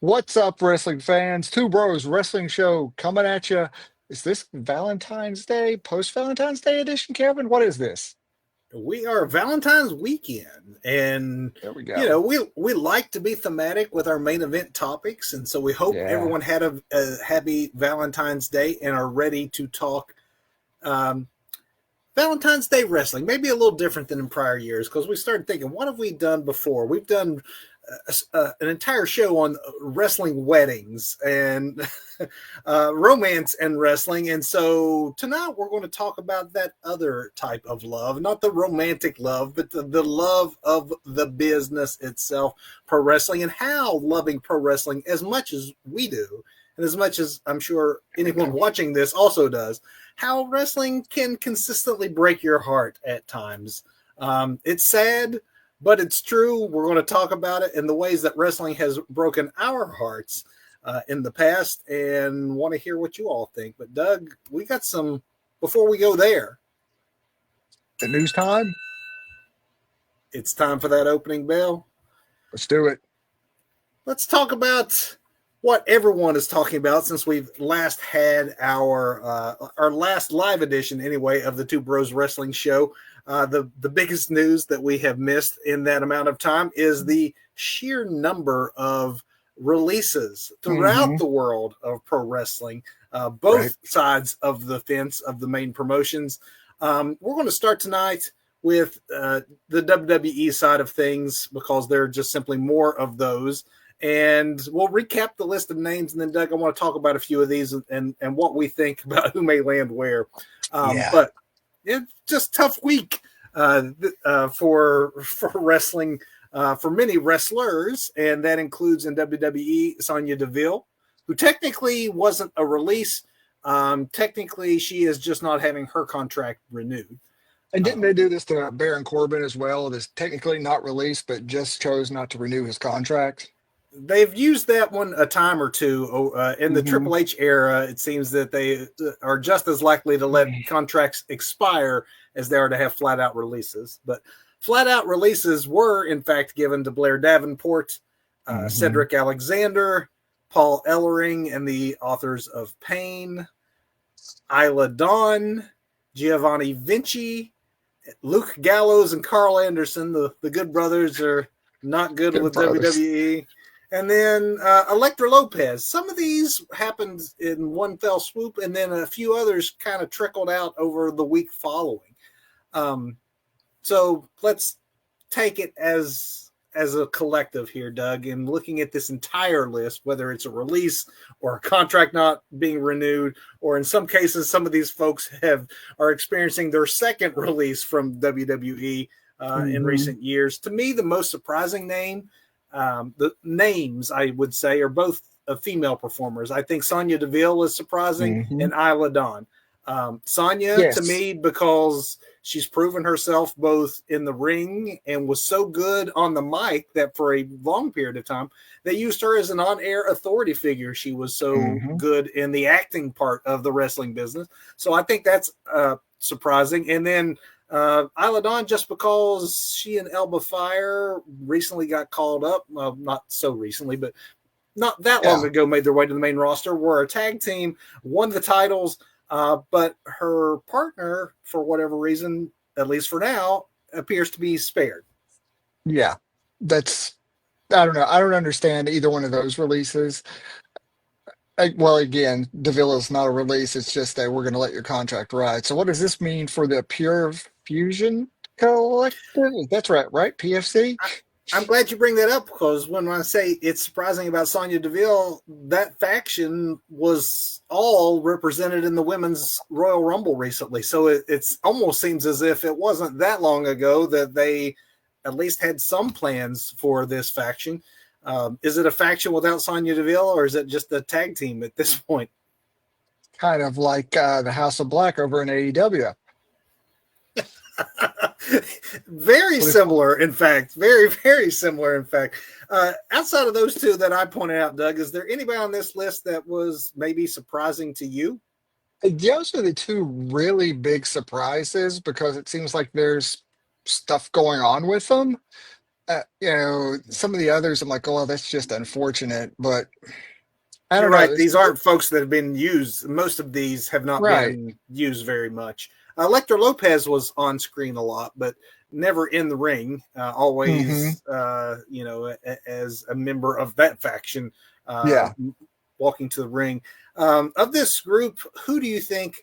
What's up, wrestling fans? Two Bros Wrestling Show coming at you. Is this Valentine's Day, post Valentine's Day edition, Kevin? What is this? We are Valentine's weekend, and There we you go. know we like to be thematic with our main event topics, and so we hope Yeah. everyone had a happy Valentine's Day and are ready to talk um, Valentine's Day wrestling. Maybe a little different than in prior years because we started thinking, what have we done before? We've done an entire show on wrestling weddings and romance and wrestling. And so tonight we're going to talk about that other type of love, not the romantic love, but the love of the business itself, pro wrestling, and how loving pro wrestling as much as we do, and as much as I'm sure anyone watching this also does, how wrestling can consistently break your heart at times. It's sad, but it's true. We're going to talk about it in the ways that wrestling has broken our hearts in the past, and want to hear what you all think. But Doug, we got some before we go there. The news time? It's time for that opening bell. Let's do it. Let's talk about what everyone is talking about since we've last had our last live edition anyway of the Two Bros Wrestling Show. The biggest news that we have missed in that amount of time is the sheer number of releases throughout Mm-hmm. the world of pro wrestling, Right. both sides of the fence of the main promotions. We're going to start tonight with the WWE side of things because there are just simply more of those. And we'll recap the list of names. And then, Doug, I want to talk about a few of these and what we think about who may land where. Yeah. But it's just tough week for wrestling for many wrestlers, and that includes in WWE Sonya Deville, who technically wasn't a release. Technically, she is just not having her contract renewed. And didn't they Um, do this to Baron Corbin as well? That's technically not released, but just chose not to renew his contract. they've used that one a time or two in the Mm-hmm. Triple H era. It seems that they are just as likely to let contracts expire as they are to have flat out releases. But flat out releases were, in fact, given to Blair Davenport, Mm-hmm. Cedric Alexander, Paul Ellering, and the authors of Pain, Isla Dawn, Giovanni Vinci, Luke Gallows, and Carl Anderson. The good brothers are not good Good with brothers. WWE. And then Electra Lopez. Some of these happened in one fell swoop, and then a few others kind of trickled out over the week following. Um, so let's take it as a collective here, Doug, and looking at this entire list, whether it's a release or a contract not being renewed, or in some cases, some of these folks are experiencing their second release from WWE in Mm-hmm. recent years. To me, the most surprising the names I would say are both female performers. I think Sonya Deville is surprising, Mm-hmm. and Isla Dawn. Sonya to Yes. me because she's proven herself both in the ring and was so good on the mic that for a long period of time they used her as an on-air authority figure. She was so Mm-hmm. good in the acting part of the wrestling business. So I think that's surprising. And then Isla Dawn, just because she and Elba Fire recently got called up, well, not so recently, but not that long Yeah. ago, made their way to the main roster, were a tag team, won the titles, but her partner, for whatever reason, at least for now, appears to be spared. Yeah. That's I don't know. I don't understand either one of those releases. Well, again, Davila's not a release. It's just that we're going to let your contract ride. So, what does this mean for the Pure Fusion Collective? That's right? PFC? I, I'm glad you bring that up because when I say it's surprising about Sonya Deville, that faction was all represented in the women's Royal Rumble recently. So it's almost seems as if it wasn't that long ago that they at least had some plans for this faction. Is it a faction without Sonya Deville, or is it just a tag team at this point? Kind of like the House of Black over in AEW. Very What if, similar, in fact. Very, very similar, in fact. Outside of those two that I pointed out, Doug, is there anybody on this list that was maybe surprising to you? those are the two really big surprises because it seems like there's stuff going on with them. some of the others, I'm like, oh, well, that's just unfortunate. But I You're don't know. right. These aren't folks that have been used. Most of these have not Right. been used very much. Lecter Lopez was on screen a lot, but never in the ring. Hmm. Always, as a member of that faction, uh, Yeah. walking to the ring. Of this group, who do you think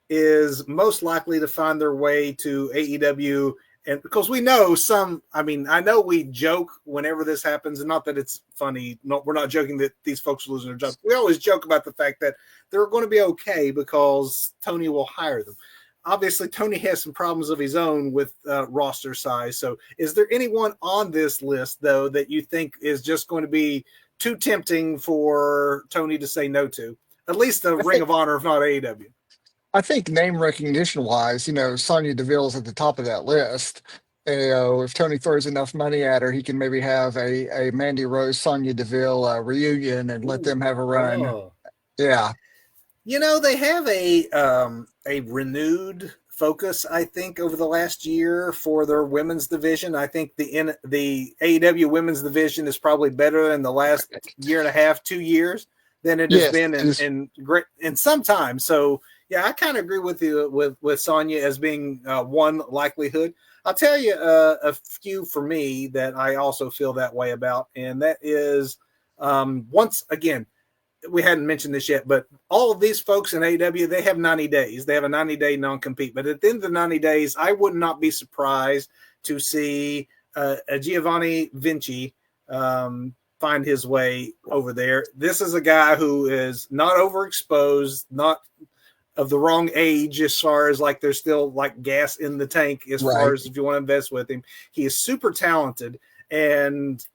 is most likely to find their way to AEW? And because we know some, I mean, I know we joke whenever this happens, and not that it's funny. No, we're not joking that these folks are losing their jobs. We always joke about the fact that they're going to be okay because Tony will hire them. Obviously, Tony has some problems of his own with roster size. So, is there anyone on this list, though, that you think is just going to be too tempting for Tony to say no to? At least the I Ring think of Honor, if not AEW. I think name recognition wise, Sonya Deville's at the top of that list. If Tony throws enough money at her, he can maybe have a Mandy Rose Sonya Deville reunion and let them Ooh, have a run. oh, Yeah. they have a renewed focus, I think, over the last year for their women's division. I think the AEW women's division is probably better in the last year and a half, 2 years than it has Yes, been it is. in great in some time. So yeah, I kind of agree with you with Sonya as being one likelihood. I'll tell you a few for me that I also feel that way about, and that is once again we hadn't mentioned this yet, but all of these folks in AEW, they have 90 days. They have a 90-day non-compete. But at the end of the 90 days, I would not be surprised to see a Giovanni Vinci find his way over there. This is a guy who is not overexposed, not of the wrong age as far as like there's still like gas in the tank as far Right. as if you want to invest with him. He is super talented, and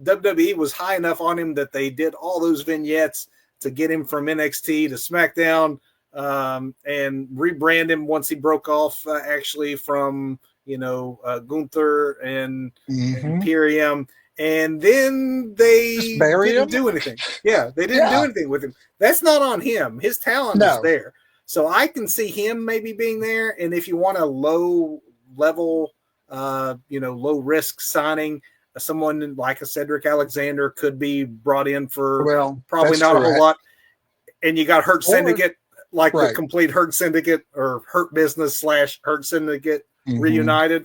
WWE was high enough on him that they did all those vignettes to get him from NXT to SmackDown, and rebrand him once he broke off actually from Gunther and Hmm. Imperium, and then Just they bury didn't him. do anything. Yeah, they didn't do Yeah. anything with him. That's not on him. His talent is No. there. So I can see him maybe being there. And if you want a low level, low risk signing, someone like a Cedric Alexander could be brought in for Well, probably that's not a true. whole lot. And you got Hurt Or Syndicate, like the right. complete Hurt Syndicate or Hurt Business / Hurt Syndicate Hmm. reunited.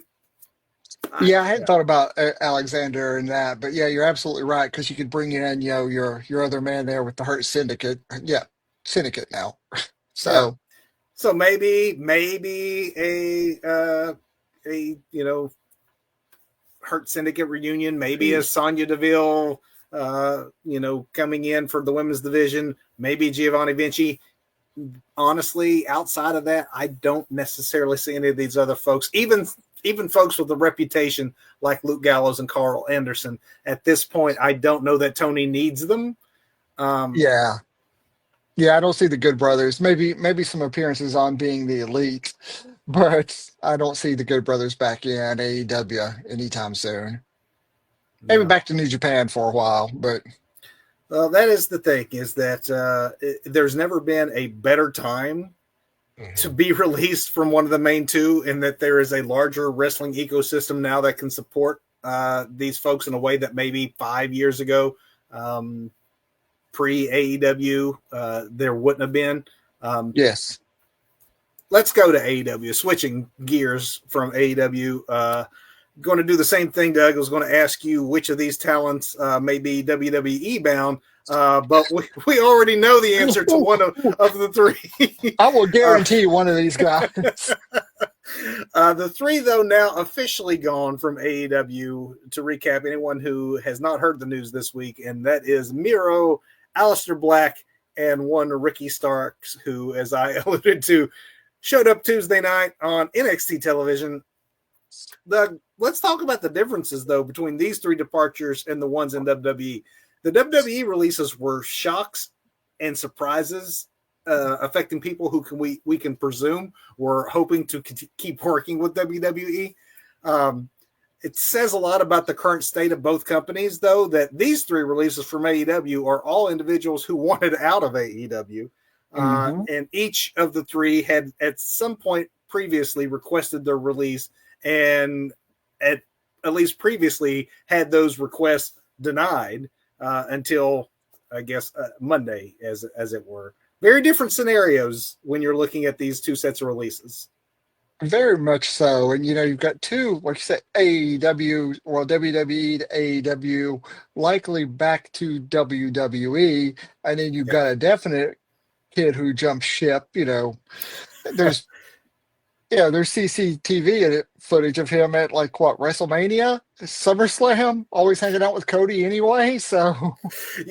Yeah, I hadn't Yeah, thought about Alexander and that, but yeah, you're absolutely right because you could bring in, your other man there with the Hurt Syndicate. Yeah, Syndicate now. yeah. So So maybe a Hurt Syndicate reunion, maybe a Sonya Deville, coming in for the women's division, maybe Giovanni Vinci. Honestly, outside of that, I don't necessarily see any of these other folks, even folks with a reputation like Luke Gallows and Carl Anderson. At this point, I don't know that Tony needs them. Um, yeah, yeah, I don't see the Good Brothers. Maybe some appearances on Being the Elite, but I don't see the Good Brothers back in AEW anytime soon. Maybe no. back to New Japan for a while, but Well, that is the thing, is that there's never been a better time to Mhm. be released from one of the main two, and that there is a larger wrestling ecosystem now that can support these folks in a way that maybe 5 years ago, um, pre AEW, there wouldn't have been. Um, Yes. let's go to AEW. Switching gears from AEW, going to do the same thing. Doug, I was going to ask you which of these talents may be WWE bound, but we already know the answer to one of the three. I will uh, guarantee one of these guys. the three, though, now officially gone from AEW, to recap anyone who has not heard the news this week, and that is Miro, Aleister Black, and one Ricky Starks, who, as I alluded to, showed up Tuesday night on NXT television. Let's talk about the differences, though, between these three departures and the ones in WWE. The WWE releases were shocks and surprises, affecting people who we can presume were hoping to keep working with WWE. Um, it says a lot about the current state of both companies, though, that these three releases from AEW are all individuals who wanted out of AEW. Hmm. And each of the three had at some point previously requested their release, and at at least previously, had those requests denied until I guess Monday, as it were. Very different scenarios when you're looking at these two sets of releases. Very much so. And you've got two, like you said, AEW, well, WWE to AEW, likely back to WWE. And then you've Yeah. got a definite kid who jumped ship. There's there's CCTV footage of him at like what, WrestleMania, SummerSlam, always hanging out with Cody anyway. So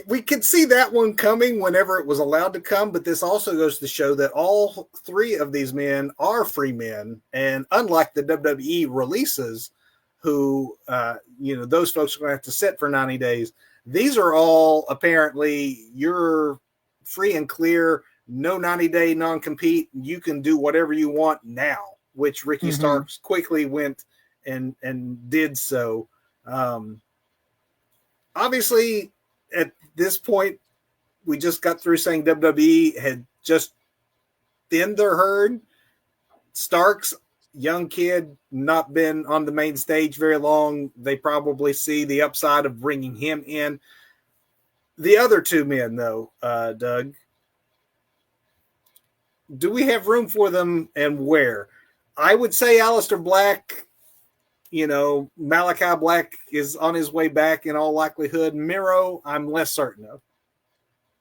We could see that one coming whenever it was allowed to come, but this also goes to show that all three of these men are free men, and unlike the WWE releases, who those folks are going to have to sit for 90 days. These are all apparently you're free and clear, no 90-day non-compete. You can do whatever you want now, which Ricky mhm. Starks quickly went and did so. Obviously, at this point, we just got through saying WWE had just thinned their herd. Starks, young kid, not been on the main stage very long. They probably see the upside of bringing him in. The other two men, though, Doug, do we have room for them and where? I would say Aleister Black, Malachi Black is on his way back in all likelihood. Miro, I'm less certain of.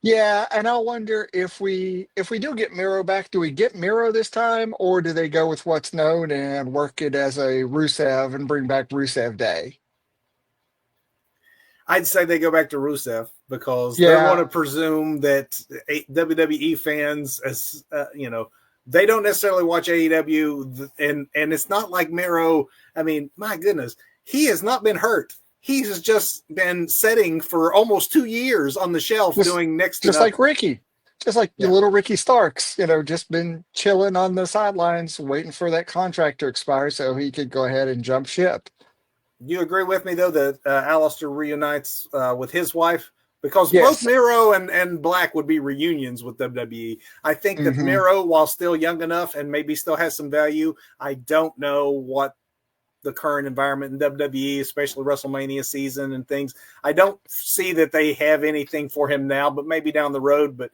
Yeah, and I wonder if we do get Miro back, do we get Miro this time, or do they go with what's known and work it as a Rusev and bring back Rusev Day? I'd say they go back to Rusev because they're going Yeah, to presume that WWE fans, as they don't necessarily watch AEW, and it's not like Miro. I mean, my goodness, he has not been hurt. He has just been sitting for almost 2 years on the shelf just doing next to just like nothing. Ricky, just like the Yeah. little Ricky Starks, just been chilling on the sidelines, waiting for that contract to expire so he could go ahead and jump ship. You agree with me, though, that Alistair reunites with his wife? Because both Yes. Miro and Black would be reunions with WWE. I think that Hmm. Miro, while still young enough and maybe still has some value, I don't know what the current environment in WWE, especially WrestleMania season and things. I don't see that they have anything for him now, but maybe down the road. But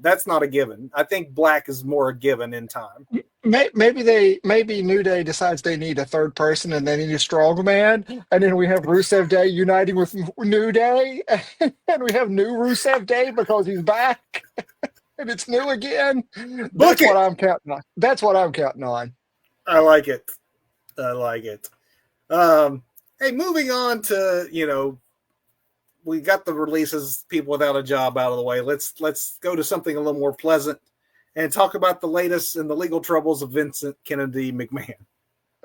that's not a given. I think Black is more a given in time. Maybe New Day decides they need a third person and they need a strong man, and then we have Rusev Day uniting with New Day, and we have new Rusev Day because he's back and it's new again. Book That's what it. I'm counting on. That's what I'm counting on. I like it. I like it. Hey, moving on to we got the releases, people without a job out of the way. Let's go to something a little more pleasant and talk about the latest in the legal troubles of Vincent Kennedy McMahon.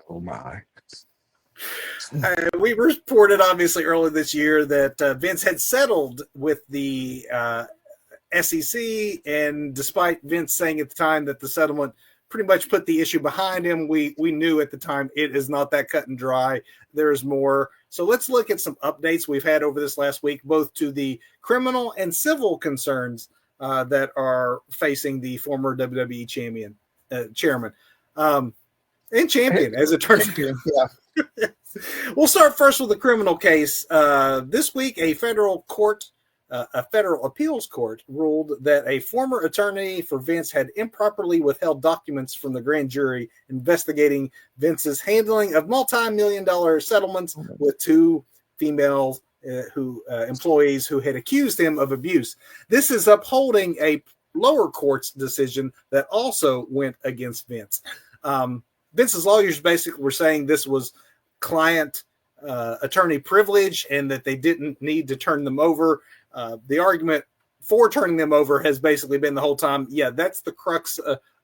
Oh my. We reported obviously earlier this year that Vince had settled with the SEC, and despite Vince saying at the time that the settlement pretty much put the issue behind him, we knew at the time it is not that cut and dry. There is more. So let's look at some updates we've had over this last week, both to the criminal and civil concerns that are facing the former WWE chairman, and champion, as it turns Champion. Yeah. out. We'll start first with the criminal case. This week, a federal appeals court ruled that a former attorney for Vince had improperly withheld documents from the grand jury investigating Vince's handling of multi-million-dollar settlements with two female employees who had accused him of abuse. This is upholding a lower court's decision that also went against Vince. Vince's lawyers basically were saying this was client attorney privilege and that they didn't need to turn them over. The argument for turning them over has basically been the whole time, yeah, that's the crux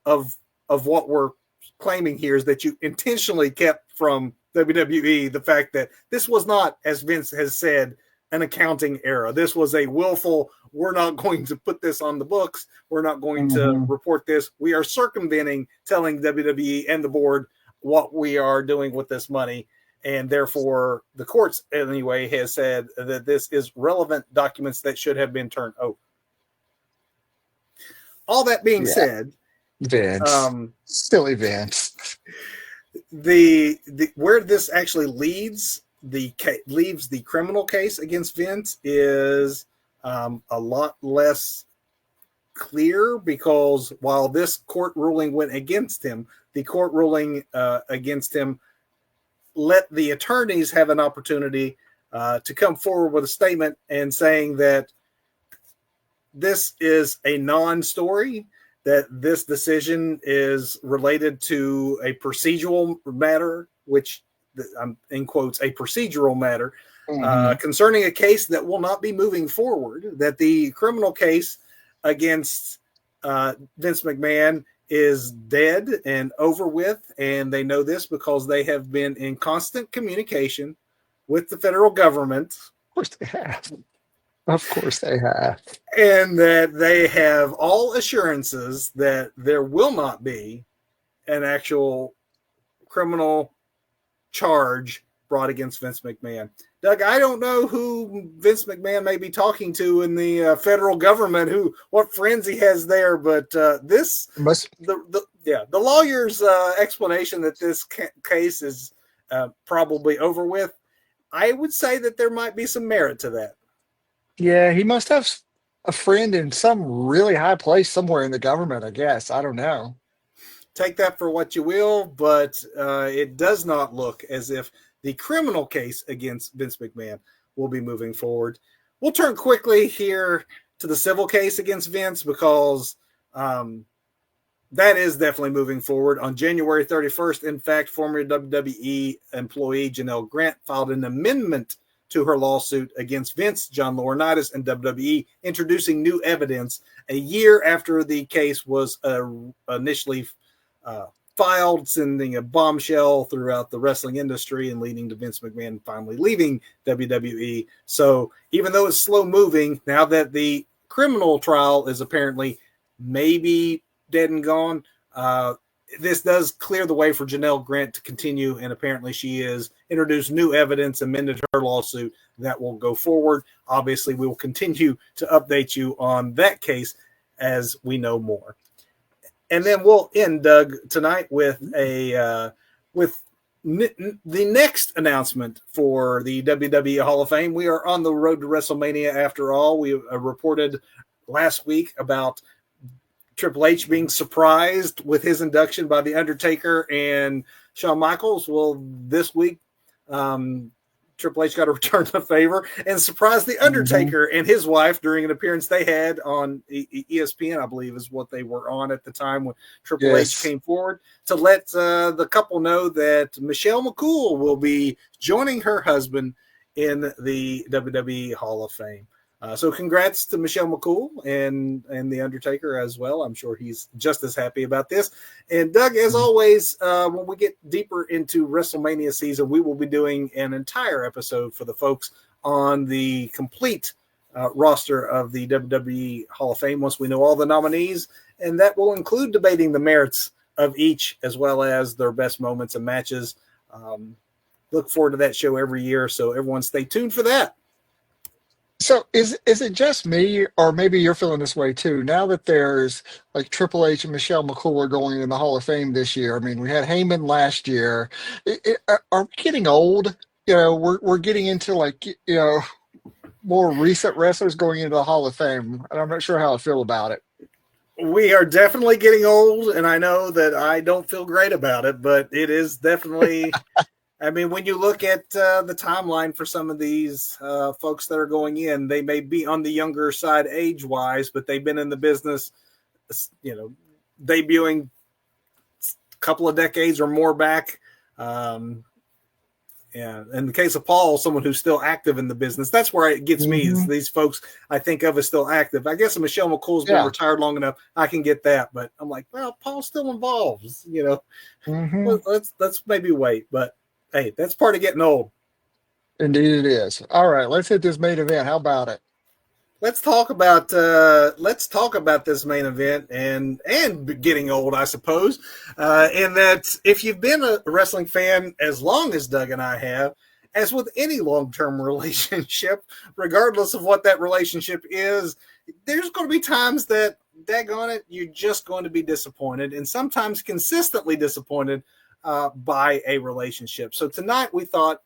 of what we're claiming here, is that you intentionally kept from WWE the fact that this was not, as Vince has said, an accounting error. This was a willful, we're not going to put this on the books. We're not going to Hmm. report this. We are circumventing telling WWE and the board what we are doing with this money. And therefore, the courts, anyway, has said that this is relevant documents that should have been turned over. All that being Yeah. said, Vince. Silly Vince. the where this actually leads leaves the criminal case against Vince is a lot less clear, because while this court ruling went against him, the court ruling against him let the attorneys have an opportunity to come forward with a statement and saying that this is a non-story, that this decision is related to a procedural matter, which I'm in quotes, a procedural matter Hmm. concerning a case that will not be moving forward, that the criminal case against Vince McMahon is dead and over with. And they know this because they have been in constant communication with the federal government, Of course they have. Of course they have. and that they have all assurances that there will not be an actual criminal charge brought against Vince McMahon. Doug, I don't know who Vince McMahon may be talking to in the federal government, what friends he has there, but Must the lawyer's explanation that this case is probably over with, I would say that there might be some merit to that. Yeah, he must have a friend in some really high place somewhere in the government, I guess. I don't know. Take that for what you will, but it does not look as if the criminal case against Vince McMahon will be moving forward. We'll turn quickly here to the civil case against Vince, because that is definitely moving forward. On January 31st, in fact, former WWE employee Janelle Grant filed an amendment to her lawsuit against Vince, John Laurinaitis, and WWE, introducing new evidence a year after the case was initially uh, filed, sending a bombshell throughout the wrestling industry and leading to Vince McMahon finally leaving WWE. So even though it's slow moving, now that the criminal trial is apparently maybe dead and gone, this does clear the way for Janelle Grant to continue, and apparently she has introduced new evidence, amended her lawsuit that will go forward. Obviously, we will continue to update you on that case as we know more. And then we'll end, Doug, tonight with the next announcement for the WWE Hall of Fame. We are on the road to WrestleMania after all. We reported last week about Triple H being surprised with his induction by The Undertaker and Shawn Michaels. Well, this week, Triple H got to return the favor and surprise The Hmm. Undertaker and his wife during an appearance they had on ESPN, I believe is what they were on at the time when Triple H Yes. came forward to let the couple know that Michelle McCool will be joining her husband in the WWE Hall of Fame. So congrats to Michelle McCool and the Undertaker as well. I'm sure he's just as happy about this. And Doug, as always, when we get deeper into WrestleMania season, we will be doing an entire episode for the folks on the complete roster of the WWE Hall of Fame once we know all the nominees, and that will include debating the merits of each as well as their best moments and matches. Look forward to that show every year, so everyone stay tuned for that. So is it just me, or maybe you're feeling this way too? Now that there's like Triple H and Michelle McCool are going in the Hall of Fame this year. I mean, we had Heyman last year. Are we getting old? We're getting into like more recent wrestlers going into the Hall of Fame, and I'm not sure how I feel about it. We are definitely getting old, and I know that I don't feel great about it, but it is definitely. I mean, when you look at the timeline for some of these folks that are going in, they may be on the younger side age wise, but they've been in the business, you know, debuting a couple of decades or more back. Um, yeah, in the case of Paul, someone who's still active in the business, that's where it gets me. Is Hmm. these folks I think of as still active. I guess if Michelle McCool's been Yeah. retired long enough, I can get that. But I'm like, well, Paul's still involved. Hmm. Let's maybe wait. But hey, that's part of getting old. Indeed, it is. All right, let's hit this main event. How about it? Let's talk about this main event and getting old, I suppose. In that, if you've been a wrestling fan as long as Doug and I have, as with any long-term relationship, regardless of what that relationship is, there's going to be times that, daggone it, you're just going to be disappointed, and sometimes consistently disappointed by a relationship. So tonight we thought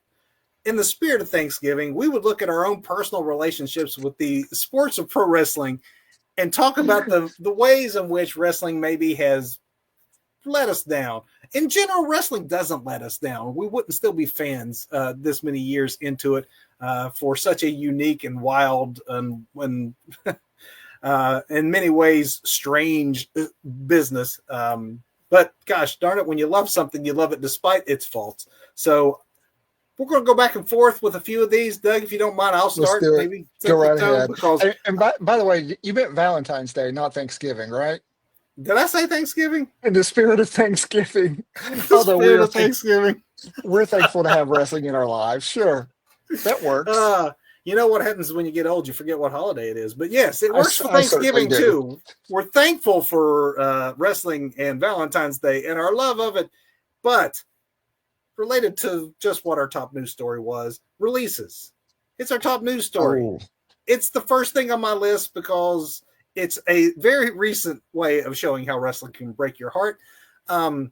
in the spirit of Thanksgiving, we would look at our own personal relationships with the sports of pro wrestling and talk about the ways in which wrestling maybe has let us down. In general, wrestling doesn't let us down. We wouldn't still be fans this many years into it for such a unique and wild and in many ways strange business. But gosh darn it, when you love something, you love it despite its faults. So we're going to go back and forth with a few of these. Doug, if you don't mind, I'll Let's start. do it. Maybe Go set the right tone ahead. because And by the way, you meant Valentine's Day, not Thanksgiving, right? did I say Thanksgiving? In the spirit of Thanksgiving, The although spirit of Thanksgiving. we're thankful to have wrestling in our lives. Sure, that works. Uh, you know what happens when you get old? You forget what holiday it is. But yes, it works for I certainly Thanksgiving do. too. We're thankful for wrestling and Valentine's Day and our love of it. But related to just what our top news story was, releases. It's our top news story. Oh, It's the first thing on my list because it's a very recent way of showing how wrestling can break your heart. Um,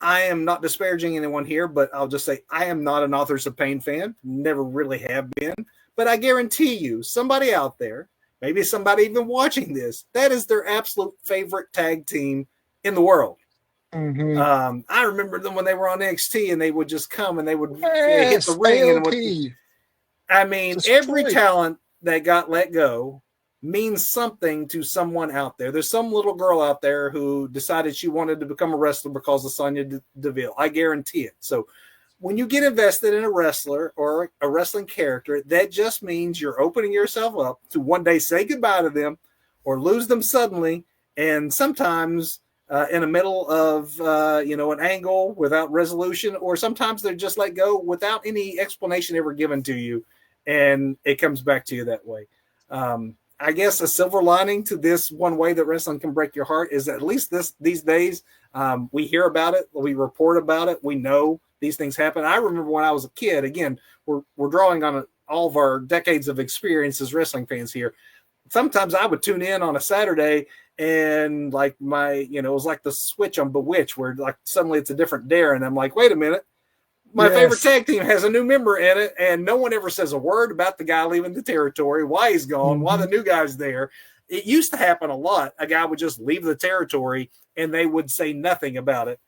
I am not disparaging anyone here, but I'll just say I am not an Authors of Pain fan. Never really have been. But I guarantee you, somebody out there, maybe somebody even watching this, that is their absolute favorite tag team in the world. mm-hmm. I remember them when they were on NXT and they would just come and they would hit the Yes, ring and what AOP I mean, every destroyed. talent that got let go means something to someone out there. There's some little girl out there who decided she wanted to become a wrestler because of Sonya Deville. I guarantee it. So when you get invested in a wrestler or a wrestling character, that just means you're opening yourself up to one day say goodbye to them or lose them suddenly. And sometimes in the middle of an angle without resolution, or sometimes they're just let go without any explanation ever given to you, and it comes back to you that way. I guess a silver lining to this one way that wrestling can break your heart is at least these days we hear about it, we report about it, we know these things happen. I remember when I was a kid. Again, we're drawing on all of our decades of experience as wrestling fans here. Sometimes I would tune in on a Saturday and like it was like the switch on Bewitch where like suddenly it's a different dare and I'm like, wait a minute, my favorite Yes. tag team has a new member in it, and no one ever says a word about the guy leaving the territory, why he's gone, why Mm-hmm. the new guy's there. It used to happen a lot. A guy would just leave the territory and they would say nothing about it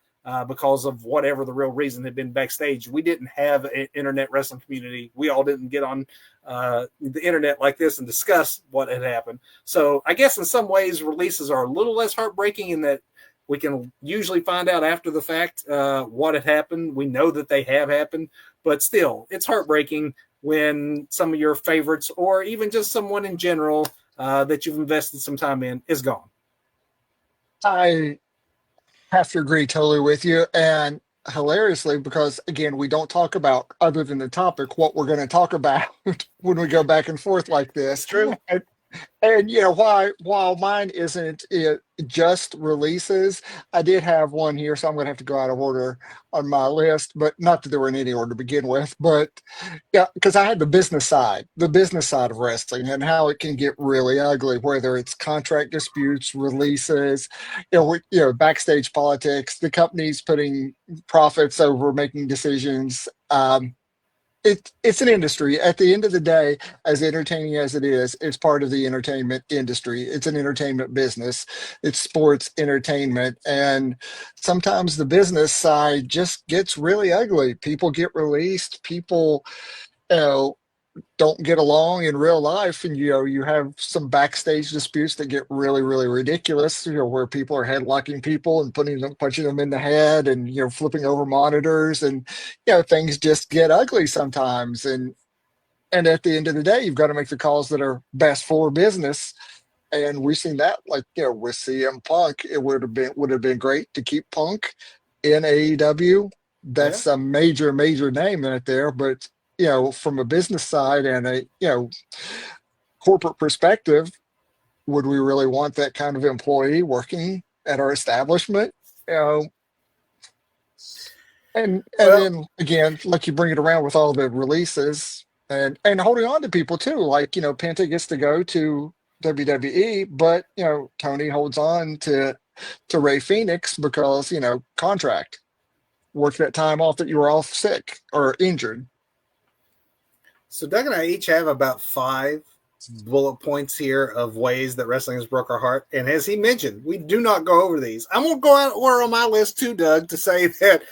because of whatever the real reason had been backstage. We didn't have an internet wrestling community. We all didn't get on the internet like this and discuss what had happened. So I guess in some ways releases are a little less heartbreaking in that we can usually find out after the fact what had happened. We know that they have happened, but still, it's heartbreaking when some of your favorites or even just someone in general that you've invested some time in is gone. I have to agree totally with you. And hilariously, because again, we don't talk about other than the topic what we're going to talk about when we go back and forth like It's this. true. And why while mine isn't just releases, I did have one here, so I'm gonna have to go out of order on my list, but not that they were in any order to begin with. But yeah, because I had the business side of wrestling and how it can get really ugly, whether it's contract disputes, releases, backstage politics, the companies putting profits over making decisions. It's an industry. At the end of the day, as entertaining as it is, it's part of the entertainment industry. It's an entertainment business. It's sports entertainment. And sometimes the business side just gets really ugly. People get released, people, you know, don't get along in real life, and you have some backstage disputes that get really really ridiculous, where people are headlocking people and punching them in the head, and flipping over monitors, and things just get ugly sometimes, and at the end of the day you've got to make the calls that are best for business. And we've seen that, like, with CM Punk. It would have been great to keep Punk in AEW. Yeah. That's a major, major name in it there. But from a business side and a corporate perspective, would we really want that kind of employee working at our establishment? You know, and Well, then again, like, you bring it around with all the releases and holding on to people too. Like, Penta gets to go to WWE, but Tony holds on to Ray Phoenix because contract, work that time off that you were off sick or injured. So Doug and I each have about 5 bullet points here of ways that wrestling has broke our heart. And as he mentioned, we do not go over these. I'm going to go out order on my list too, Doug, to say that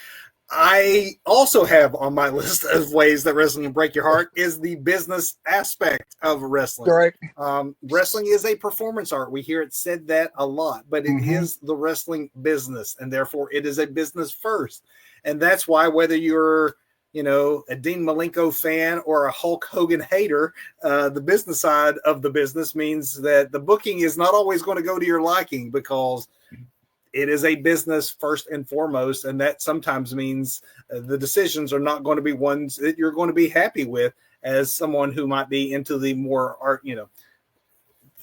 I also have on my list of ways that wrestling can break your heart is the business aspect of wrestling. Right. Wrestling is a performance art. We hear it said that a lot, but it Mm-hmm. is the wrestling business, and therefore it is a business first. And that's why whether you're a Dean Malenko fan or a Hulk Hogan hater, the business side of the business means that the booking is not always going to go to your liking because it is a business first and foremost, and that sometimes means the decisions are not going to be ones that you're going to be happy with as someone who might be into the more art,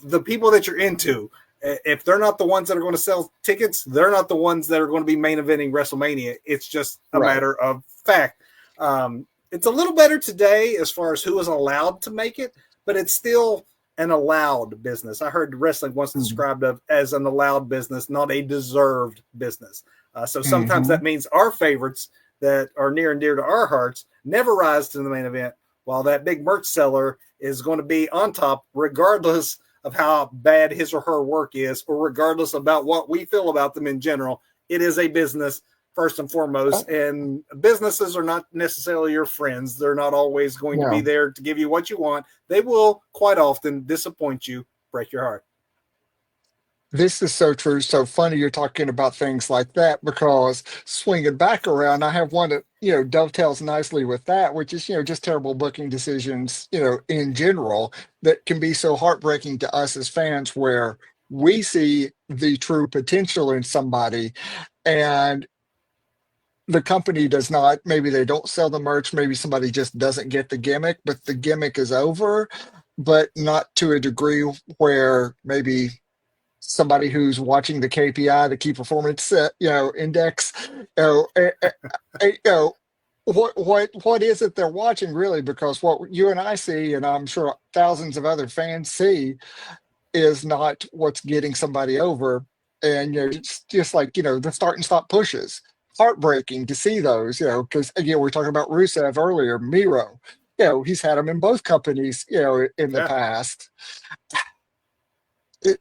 the people that you're into. If they're not the ones that are going to sell tickets, they're not the ones that are going to be main eventing WrestleMania. It's just a Right. matter of fact. It's a little better today as far as who is allowed to make it, but it's still an allowed business. I heard wrestling once described as an allowed business, not a deserved business. So sometimes Mm-hmm. that means our favorites that are near and dear to our hearts never rise to the main event, while that big merch seller is going to be on top regardless of how bad his or her work is, or regardless about what we feel about them in general. It is a business first and foremost, and businesses are not necessarily your friends. They're not always going to be No. there to give you what you want. They will quite often disappoint you, break your heart. This is so true. So funny you're talking about things like that because swinging back around, I have one that, dovetails nicely with that, which is, just terrible booking decisions, in general that can be so heartbreaking to us as fans where we see the true potential in somebody and the company does not, maybe they don't sell the merch, maybe somebody just doesn't get the gimmick, but the gimmick is over, but not to a degree where maybe somebody who's watching the KPI, the key performance, index, you know, what is it they're watching really? Because what you and I see, and I'm sure thousands of other fans see, is not what's getting somebody over. And it's just like the start and stop pushes. Heartbreaking to see those, because again, we're talking about Rusev earlier, Miro. He's had them in both companies, in the Yeah. past. It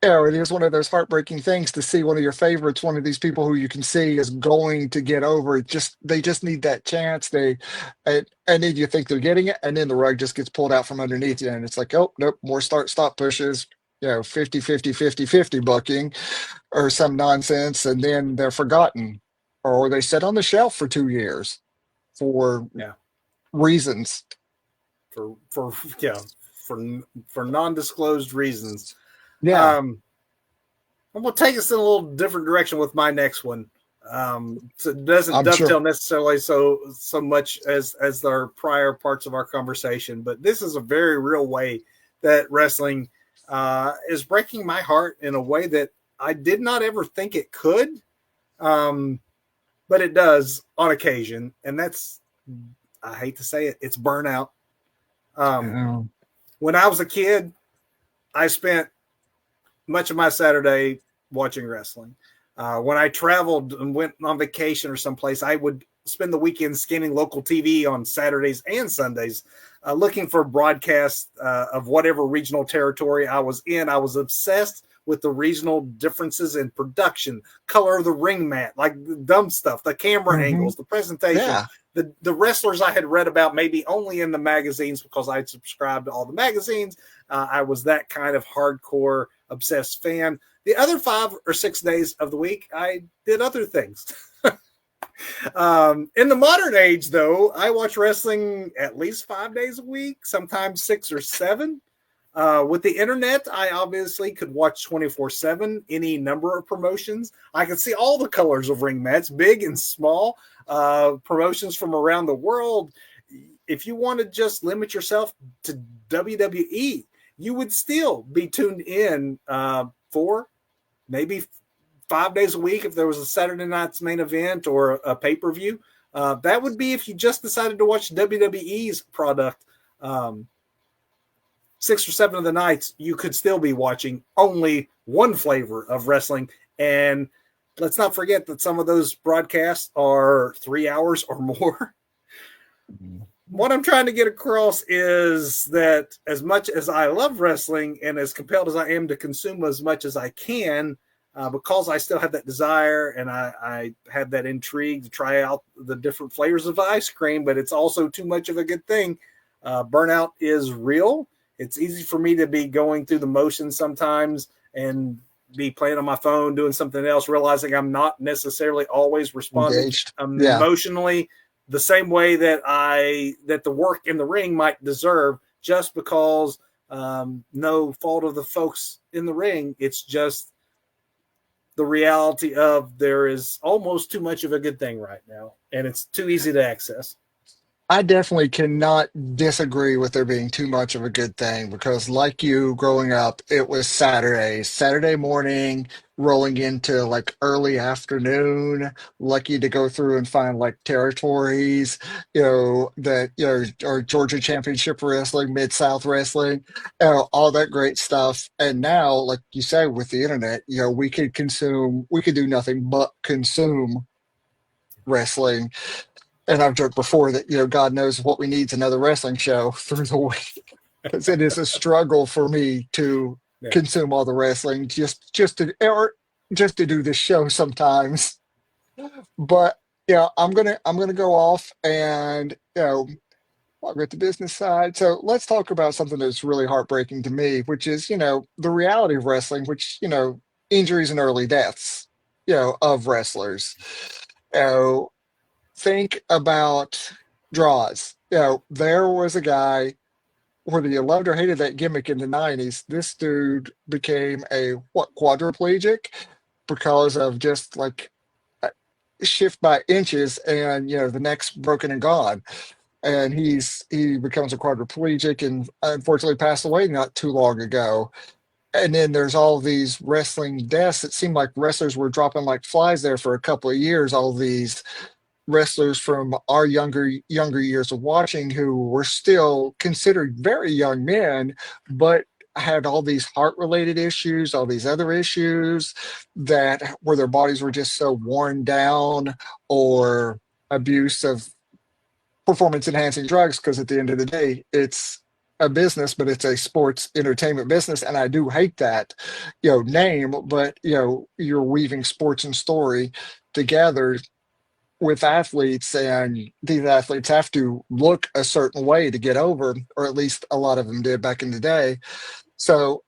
is one of those heartbreaking things to see one of your favorites, one of these people who you can see is going to get over. They just need that chance. And then you think they're getting it, and then the rug just gets pulled out from underneath you, and it's like, oh nope, more start stop pushes, 50, 50, 50, 50 booking or some nonsense, and then they're forgotten. Or they sit on the shelf for 2 years for Yeah. reasons. For yeah, for non-disclosed reasons. Yeah, I'm gonna take us in a little different direction with my next one. So it doesn't I'm sure. dovetail necessarily so much as our prior parts of our conversation, but this is a very real way that wrestling is breaking my heart in a way that I did not ever think it could, um, but it does on occasion, and that's, I hate to say it, it's burnout. Um, Um, when I was a kid, I spent much of my Saturday watching wrestling. When I traveled and went on vacation or someplace, I would spend the weekend scanning local TV on Saturdays and Sundays, looking for broadcasts of whatever regional territory I was in. I was obsessed with the regional differences in production, color of the ring mat, like the dumb stuff, the camera mhm. angles, the presentation, Yeah. the wrestlers I had read about maybe only in the magazines because I'd subscribed to all the magazines. I was that kind of hardcore obsessed fan. The other 5 or 6 days of the week, I did other things. In the modern age, though, I watch wrestling at least 5 days a week, sometimes 6 or 7. With the internet, I obviously could watch 24/7 any number of promotions. I could see all the colors of ring mats, big and small, promotions from around the world. If you want to just limit yourself to WWE, you would still be tuned in for maybe 5 days a week if there was a Saturday night's main event or a pay-per-view. That would be if you just decided to watch WWE's product. 6 or 7 of the nights, you could still be watching only one flavor of wrestling. And let's not forget that some of those broadcasts are 3 hours or more. what I'm trying to get across is that as much as I love wrestling and as compelled as I am to consume as much as I can, because I still have that desire and I have that intrigue to try out the different flavors of ice cream, but it's also too much of a good thing. Burnout is real. It's easy for me to be going through the motions sometimes and be playing on my phone, doing something else, realizing I'm not necessarily always responding Engaged. Yeah. emotionally the same way that the work in the ring might deserve, just because no fault of the folks in the ring. It's just the reality of there is almost too much of a good thing right now, and it's too easy to access. I definitely cannot disagree with there being too much of a good thing because, like you growing up, it was Saturday morning, rolling into like early afternoon. Lucky to go through and find like territories, that, or Georgia Championship Wrestling, Mid South Wrestling, all that great stuff. And now, like you say, with the internet, we could do nothing but consume wrestling. And I've joked before that, God knows what we need is another wrestling show through the week because it is a struggle for me to Yeah. consume all the wrestling just to do this show sometimes. But I'm gonna go off and I'll get the business side. So let's talk about something that's really heartbreaking to me, which is, the reality of wrestling, which, injuries and early deaths, of wrestlers. You know, think about draws. There was a guy, whether you loved or hated that gimmick in the 90s, this dude became a quadriplegic because of just like a shift by inches, and the neck's broken and gone. And he becomes a quadriplegic and unfortunately passed away not too long ago. And then there's all these wrestling deaths. It seemed like wrestlers were dropping like flies there for a couple of years. All these wrestlers from our younger years of watching who were still considered very young men, but had all these heart related issues, all these other issues that where their bodies were just so worn down, or abuse of performance enhancing drugs, because at the end of the day it's a business, but it's a sports entertainment business. And I do hate that name, but you're weaving sports and story together with athletes, and these athletes have to look a certain way to get over, or at least a lot of them did back in the day. So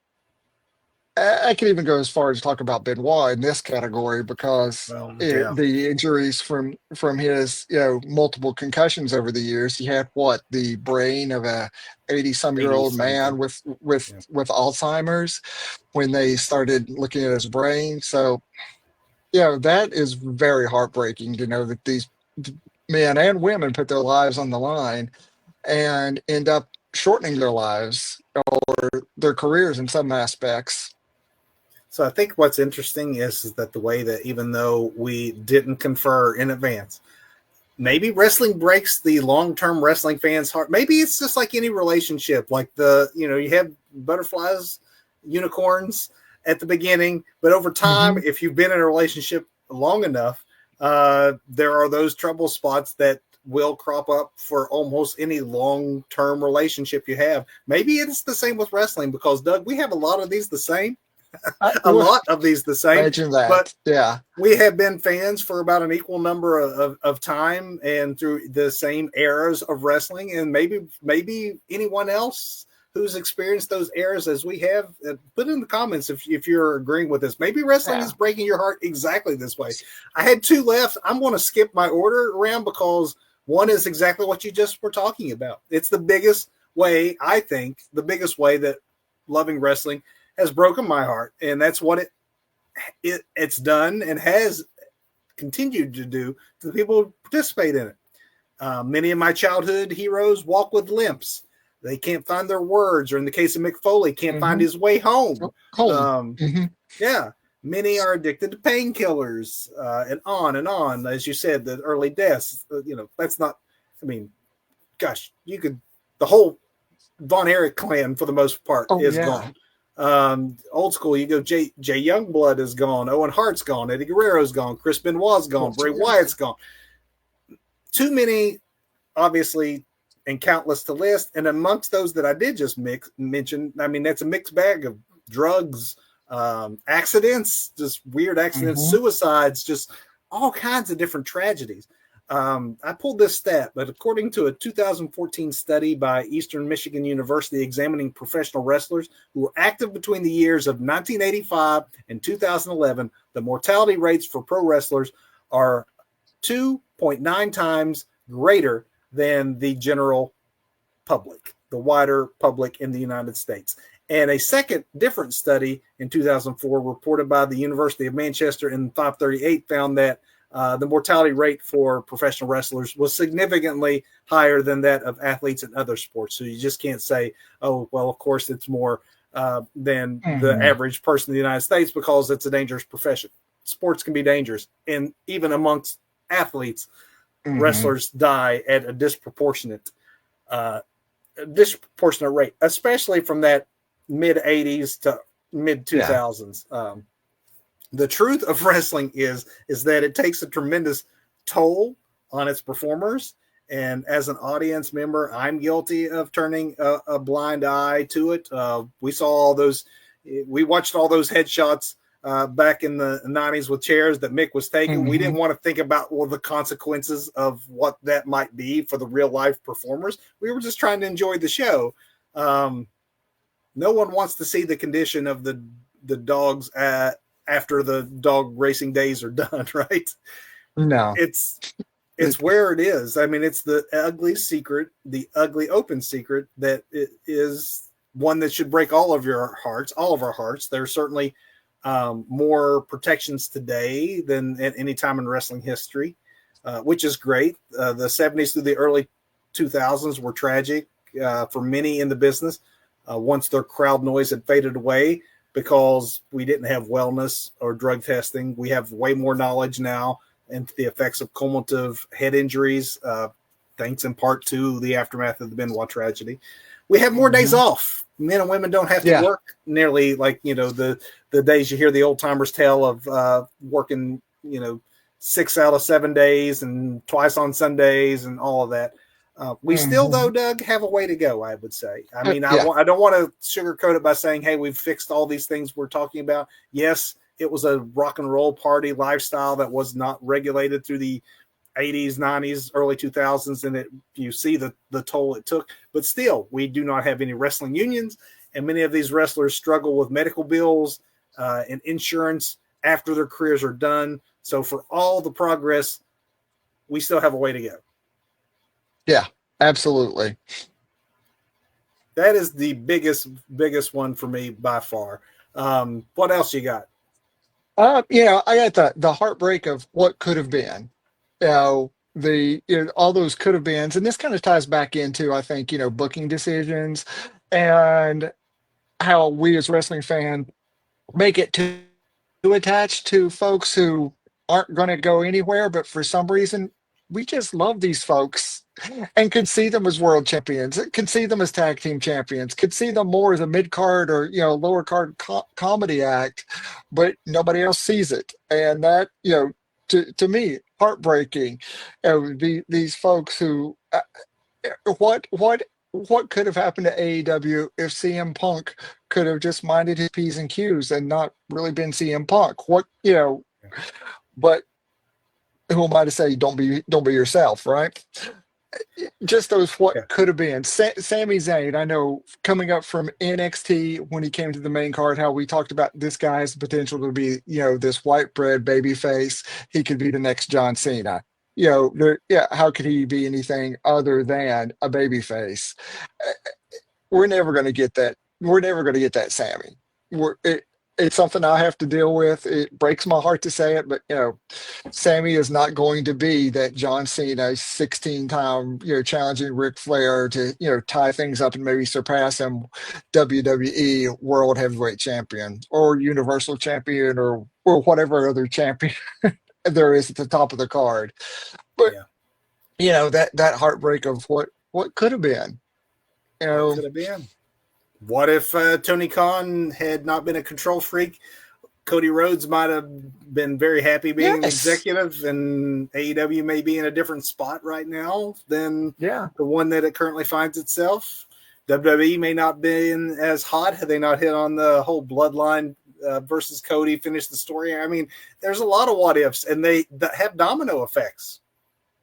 I can even go as far as talk about Benoit in this category because Well, yeah, the injuries from his multiple concussions over the years. He had what, the brain of a 80-some year 80 old something. man with Yeah. with Alzheimer's when they started looking at his brain. So that is very heartbreaking to know that these men and women put their lives on the line and end up shortening their lives, their careers in some aspects. So I think what's interesting is that the way that, even though we didn't confer in advance, maybe wrestling breaks the long-term wrestling fans' heart. Maybe it's just like any relationship, like you have butterflies, unicorns at the beginning, but over time, Hmm. if you've been in a relationship long enough, there are those trouble spots that will crop up for almost any long-term relationship you have. Maybe it's the same with wrestling, because Doug, we have a lot of these the same, a Well, lot of these the same, imagine but that. Yeah. we have been fans for about an equal number of time and through the same eras of wrestling. And maybe anyone else who's experienced those eras as we have, put in the comments if you're agreeing with this. Maybe wrestling Yeah. is breaking your heart exactly this way. I had two left. I'm going to skip my order around because one is exactly what you just were talking about. It's the biggest way, I think, the biggest way that loving wrestling has broken my heart. And that's what it's done and has continued to do to the people who participate in it. Many of my childhood heroes walk with limps. They can't find their words, or in the case of Mick Foley, can't find Hmm. his way home. Home. Um, Hmm. yeah, many are addicted to painkillers, and on and on. As you said, the early deaths. That's not. I mean, gosh, you could. The whole Von Erich clan, for the most part, Oh is yeah. gone. Old school, you go Jay Youngblood is gone, Owen Hart's gone, Eddie Guerrero's gone, Chris Benoit's gone, That's Bray right. Wyatt's gone. Too many, obviously, and countless to list. And amongst those that I did just mention, I mean, that's a mixed bag of drugs, accidents, just weird accidents, Hmm. suicides, just all kinds of different tragedies. I pulled this stat, but according to a 2014 study by Eastern Michigan University examining professional wrestlers who were active between the years of 1985 and 2011, the mortality rates for pro wrestlers are 2.9 times greater than the general public, the wider public in the United States. And a second different study in 2004 reported by the University of Manchester in 538 found that the mortality rate for professional wrestlers was significantly higher than that of athletes in other sports. So you just can't say, oh, well, of course it's more than the Hmm. average person in the United States because it's a dangerous profession. Sports can be dangerous. And even amongst athletes, Hmm. wrestlers die at a uh, disproportionate rate, especially from that mid 80s to mid Yeah. 2000s. The truth of wrestling is that it takes a tremendous toll on its performers. And as an audience member, I'm guilty of turning a blind eye to it. We saw all those, we watched all those headshots back in the 90s with chairs that Mick was taking. We didn't Hmm. want to think about well, the consequences of what that might be for the real life performers. We were just trying to enjoy the show. Um, no one wants to see the condition of the dogs after the dog racing days are done, right? No. It's It, it's where it is. I mean, it's the ugly secret, the ugly open secret that it is one that should break all of your hearts, all of our hearts. There's certainly more protections today than at any time in wrestling history, which is great. The 70s through the early 2000s were tragic for many in the business. Once their crowd noise had faded away because we didn't have wellness or drug testing, we have way more knowledge now and the effects of cumulative head injuries, thanks in part to the aftermath of the Benoit tragedy. We have more days mhm. off. Men and women don't have to Yeah. work nearly like the days you hear the old timers tell of working 6 out of 7 days and twice on Sundays and all of that. We still, though, Hmm. Doug, have a way to go. I would say. I mean, Yeah. I don't want to sugarcoat it by saying, "Hey, we've fixed all these things we're talking about." Yes, it was a rock and roll party lifestyle that was not regulated through the 80s, 90s, early 2000s, and you see the toll it took. But still, we do not have any wrestling unions, and many of these wrestlers struggle with medical bills and insurance after their careers are done. So, for all the progress, we still have a way to go. Yeah. Absolutely. That is the biggest one for me by far. What else you got? I got the heartbreak of what could have been. All those could have beens, and this kind of ties back into, I think, booking decisions and how we as wrestling fans make it too attached to folks who aren't going to go anywhere, but for some reason, we just love these folks and could see them as world champions, could see them as tag team champions, could see them more as a mid card or lower card comedy act, but nobody else sees it, and that to me heartbreaking. These folks who what could have happened to AEW if CM Punk could have just minded his P's and Q's and not really been CM Punk? But who am I to say don't be yourself, right? Just those what Yeah, could have been. Sami Zayn, I know coming up from NXT when he came to the main card, how we talked about this guy has the potential to be, this white bread baby face. He could be the next John Cena. How could he be anything other than a baby face? We're never going to get that. We're never going to get that Sammy. It's something I have to deal with. It breaks my heart to say it, but Sammy is not going to be that John Cena 16-time, challenging Ric Flair to, tie things up and maybe surpass him WWE World Heavyweight Champion or Universal Champion or whatever other champion there is at the top of the card. But yeah. that heartbreak of what could have been. You What know, could have been? What if Tony Khan had not been a control freak? Cody Rhodes might have been very happy being an Yes. executive, and AEW may be in a different spot right now than Yeah. the one that it currently finds itself. WWE may not been as hot had they not hit on the whole bloodline versus Cody finish the story. I mean, there's a lot of what ifs, and they have domino effects.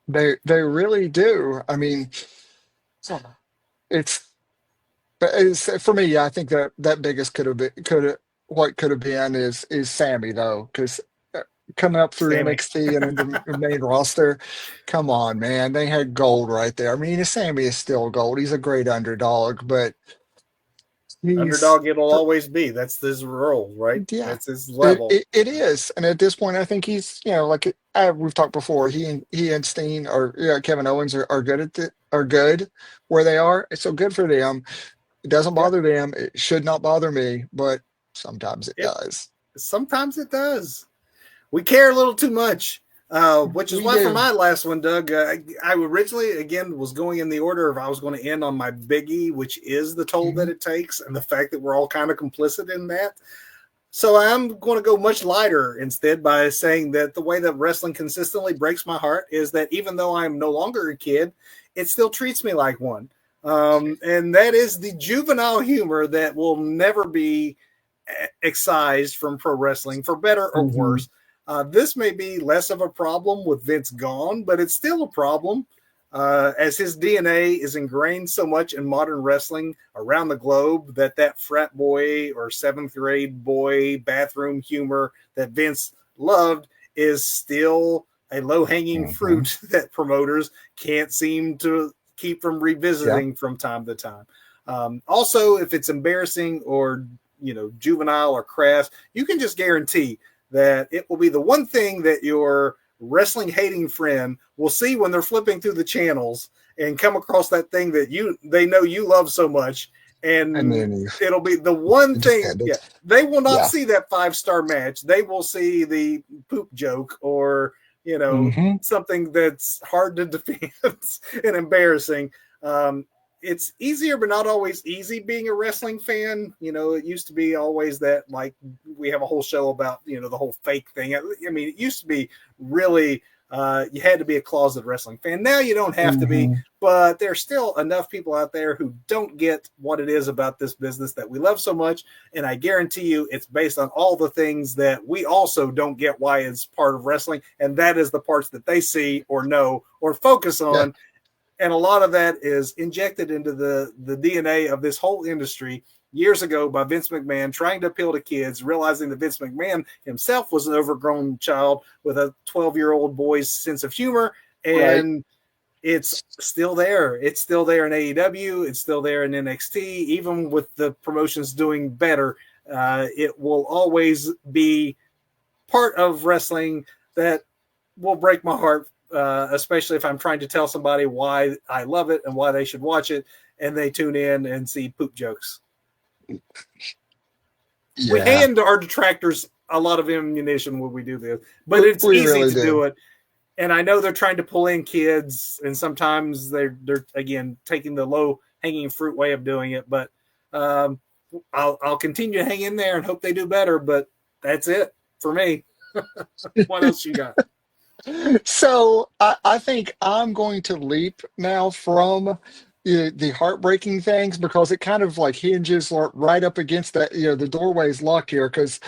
They really do. I mean, it's but it's, for me, I think that that biggest could have what could have been is Sammy though, because coming up through Sammy. NXT and into the main roster, come on, man, they had gold right there. I mean, Sammy is still gold. He's a great underdog, but he's Underdog it'll always be. That's his role, right? yeah, That's his level. it is. And at this point, I think he's, like we've talked before, he and Steen or Kevin Owens are good are good where they are. It's so good for them. It doesn't Yeah. bother them. It should not bother me, but sometimes it It does. sometimes it does. We care a little too much, which is We why for do. my last one, Doug, I originally again was going in the order of I was going to end on my biggie, which is the toll that Mhm. it takes, and the fact that we're all kind of complicit in that. So I'm going to go much lighter instead by saying that the way that wrestling consistently breaks my heart is that even though I'm no longer a kid, it still treats me like one. And that is the juvenile humor that will never be excised from pro wrestling, for better or Mhm. worse. This may be less of a problem with Vince gone, but it's still a problem as his DNA is ingrained so much in modern wrestling around the globe that that frat boy or seventh grade boy bathroom humor that Vince loved is still a low hanging Mhm. fruit that promoters can't seem to keep from Yeah. revisiting from time to time. Also, if it's embarrassing or juvenile or crass, you can just guarantee that it will be the one thing that your wrestling hating friend will see when they're flipping through the channels and come across that thing that they know you love so much, And and then you it'll be the one just thing. end Yeah, it. they will not Yeah. see that 5-star match. They will see the poop joke or Mhm. something that's hard to defend and embarrassing. It's easier but not always easy being a wrestling fan. It used to be always that, like, we have a whole show about the whole fake thing. I mean, it used to be really you had to be a closet wrestling fan. Now you don't have to be, Mhm. but there's still enough people out there who don't get what it is about this business that we love so much, and I guarantee you it's based on all the things that we also don't get why it's part of wrestling, and that is the parts that they see or know or focus Yeah. on. And a lot of that is injected into the DNA of this whole industry years ago by Vince McMahon, trying to appeal to kids, realizing that Vince McMahon himself was an overgrown child with a 12-year-old boy's sense of humor. Right. And it's still there. It's still there in AEW. It's still there in NXT. Even with the promotions doing better, it will always be part of wrestling that will break my heart, especially if I'm trying to tell somebody why I love it and why they should watch it, and they tune in and see poop jokes. We Yeah. hand our detractors a lot of ammunition when we do this, but it's We easy really to do. do it. And I know they're trying to pull in kids, and sometimes they're again taking the low hanging fruit way of doing it. But um, I'll continue to hang in there and hope they do better. But that's it for me. What else you got? So I think I'm going to leap now from the heartbreaking things because it kind of like hinges right up against that, the doorway's locked here. Because,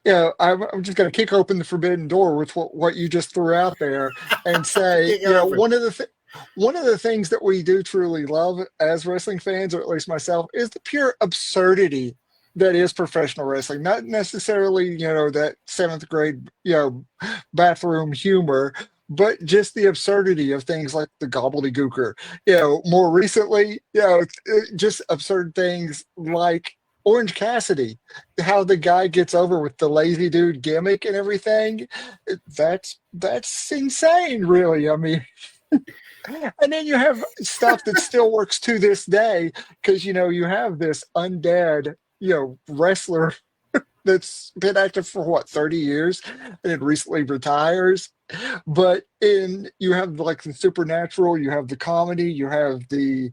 I'm just going to kick open the forbidden door with what you just threw out there and say, Kick it open. one of the things that we do truly love as wrestling fans, or at least myself, is the pure absurdity that is professional wrestling. Not necessarily, that seventh grade, bathroom humor, but just the absurdity of things like the gobbledygooker. More recently, just absurd things like Orange Cassidy, how the guy gets over with the lazy dude gimmick and everything. That's insane, really. I mean, and then you have stuff that still works to this day because you have this undead, wrestler that's been active for what, 30 years and it recently retires. But in you have like the supernatural, you have the comedy, you have the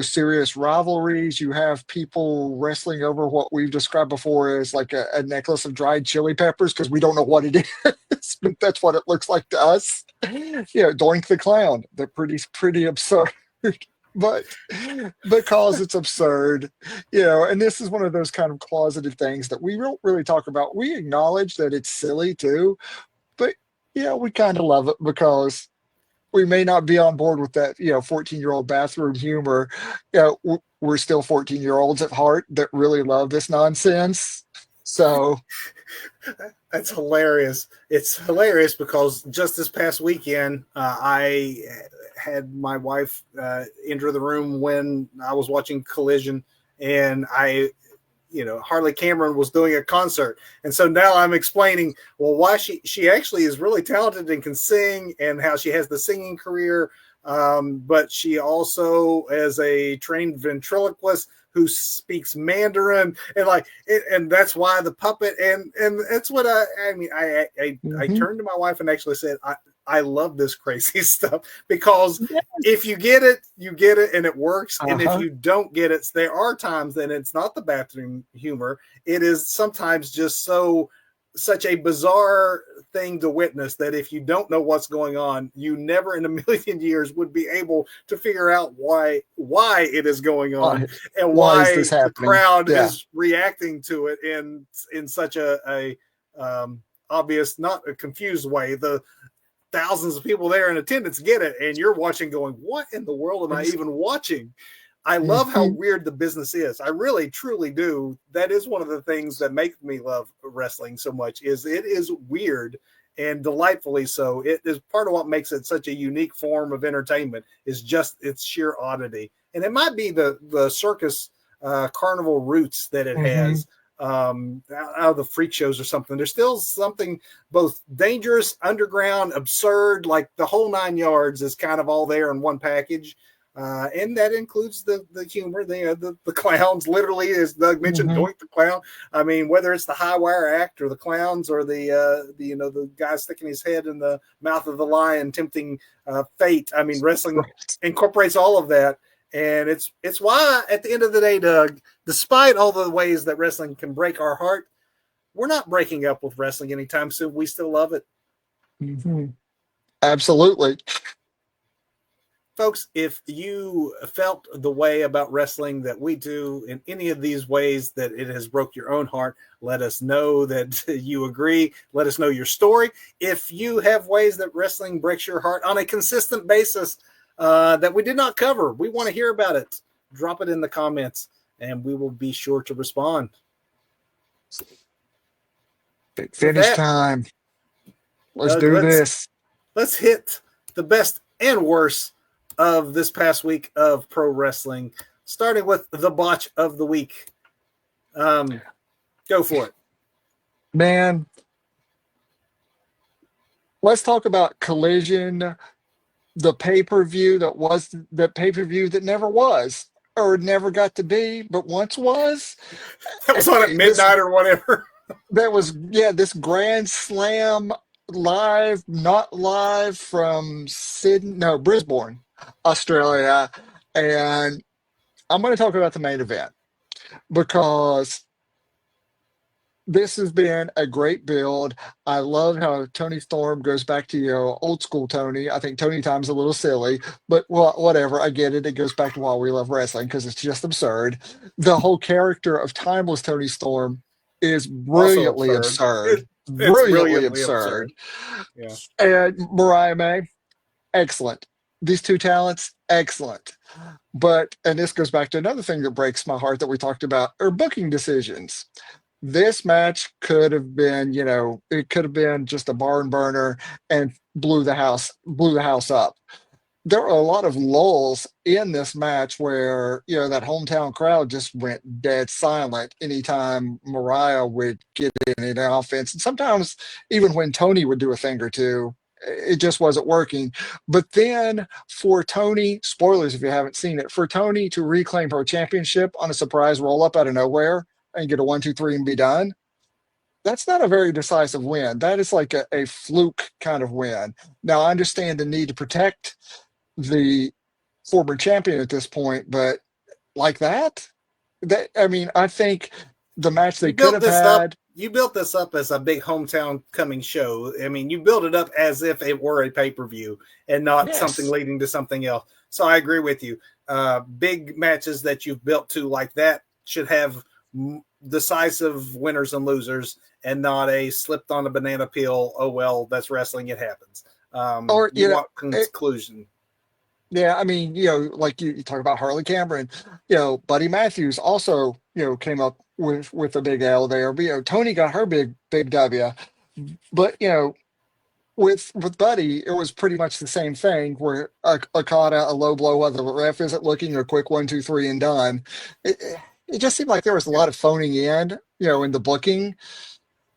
serious rivalries, you have people wrestling over what we've described before as like a necklace of dried chili peppers because we don't know what it is, but that's what it looks like to us. Doink the Clown. They're pretty absurd. But because it's absurd, and this is one of those kind of closeted things that we don't really talk about. We acknowledge that it's silly too, but we kind of love it because we may not be on board with that, 14-year-old bathroom humor. We're still 14-year-olds at heart that really love this nonsense. So, That's hilarious. It's hilarious because just this past weekend, I had my wife enter the room when I was watching Collision, and Harley Cameron was doing a concert, and so now I'm explaining why she actually is really talented and can sing, and how she has the singing career, but she also is a trained ventriloquist who speaks Mandarin, and and that's why the puppet, and that's what I mean. I mhm. turned to my wife and actually said, I love this crazy stuff, because Yes. if you get it, you get it, and it works. And if Uh-huh. you don't get it, there are times that it's not the bathroom humor. It is sometimes just such a bizarre thing to witness that if you don't know what's going on, you never in a million years would be able to figure out why it is going on, Why, and why is this why the happening? crowd Yeah. is reacting to it in such a obvious, not a confused way. The thousands of people there in attendance get it, and you're watching going, what in the world am I even watching? I love how Mhm. weird the business is. I really truly do. That is one of the things that make me love wrestling so much, is it is weird, and delightfully so. It is part of what makes it such a unique form of entertainment, is just its sheer oddity. And it might be the circus carnival roots that it Mhm. has, out of the freak shows or something. There's still something both dangerous, underground, absurd, like the whole nine yards is kind of all there in one package. And that includes the humor, the clowns. Literally, as Doug mentioned, Mhm. Doink the Clown. I mean, whether it's the high wire act or the clowns, or the guy sticking his head in the mouth of the lion, tempting fate. I mean, wrestling Right. incorporates all of that, and it's why at the end of the day, Doug, despite all the ways that wrestling can break our heart, we're not breaking up with wrestling anytime soon. We still love it. Mhm. Absolutely. Folks, if you felt the way about wrestling that we do in any of these ways that it has broke your own heart, let us know that you agree. Let us know your story. If you have ways that wrestling breaks your heart on a consistent basis that we did not cover, we want to hear about it. Drop it in the comments, and we will be sure to respond. Big With finish that, time. Let's Doug, do let's this. let's hit the best and worst of this past week of pro wrestling, starting with the botch of the week. Um, go for it. Man, let's talk about Collision, the pay-per-view the pay-per-view that never was, or never got to be, but once was. That was on at This midnight or whatever. that was yeah, this Grand Slam live, not live from Sydney, no, Brisbane, Australia. And I'm going to talk about the main event because this has been a great build. I love how Tony Storm goes back to old school Tony. I think Tony Time's a little silly, but well, whatever. I get it. It goes back to why we love wrestling because it's just absurd. The whole character of timeless Tony Storm is Also brilliantly absurd. absurd. It's Brilliantly brilliantly absurd. absurd. Yeah. And Mariah May, excellent. These two talents, excellent. But, and this goes back to another thing that breaks my heart that we talked about, are booking decisions. This match could have been, it could have been just a barn burner and blew the house up. There are a lot of lulls in this match where, that hometown crowd just went dead silent anytime Mariah would get in an offense. And sometimes even when Tony would do a thing or two, it just wasn't working. But then for Tony, spoilers if you haven't seen it, for Tony to reclaim her championship on a surprise roll up out of nowhere and get a 1, 2, 3 and be done, that's not a very decisive win. That is like a fluke kind of win. Now, I understand the need to protect the former champion at this point, but like that I mean, I think the match they You could built have this up. had, You built this up as a big hometown coming show. I mean, you built it up as if it were a pay per view and not something yes, leading to something else. So I agree with you. Big matches that you've built to like that should have decisive winners and losers, and not a slipped on a banana peel. Oh well, that's wrestling. It happens. or You want conclusion. yeah, I mean, like you talk about Harley Cameron, Buddy Matthews also, came up with a big L there. But, Tony got her big W. But with Buddy, it was pretty much the same thing where a caught out, a low blow, while the ref isn't looking, a quick 1, 2, 3 and done. It just seemed like there was a Yeah. lot of phoning in the booking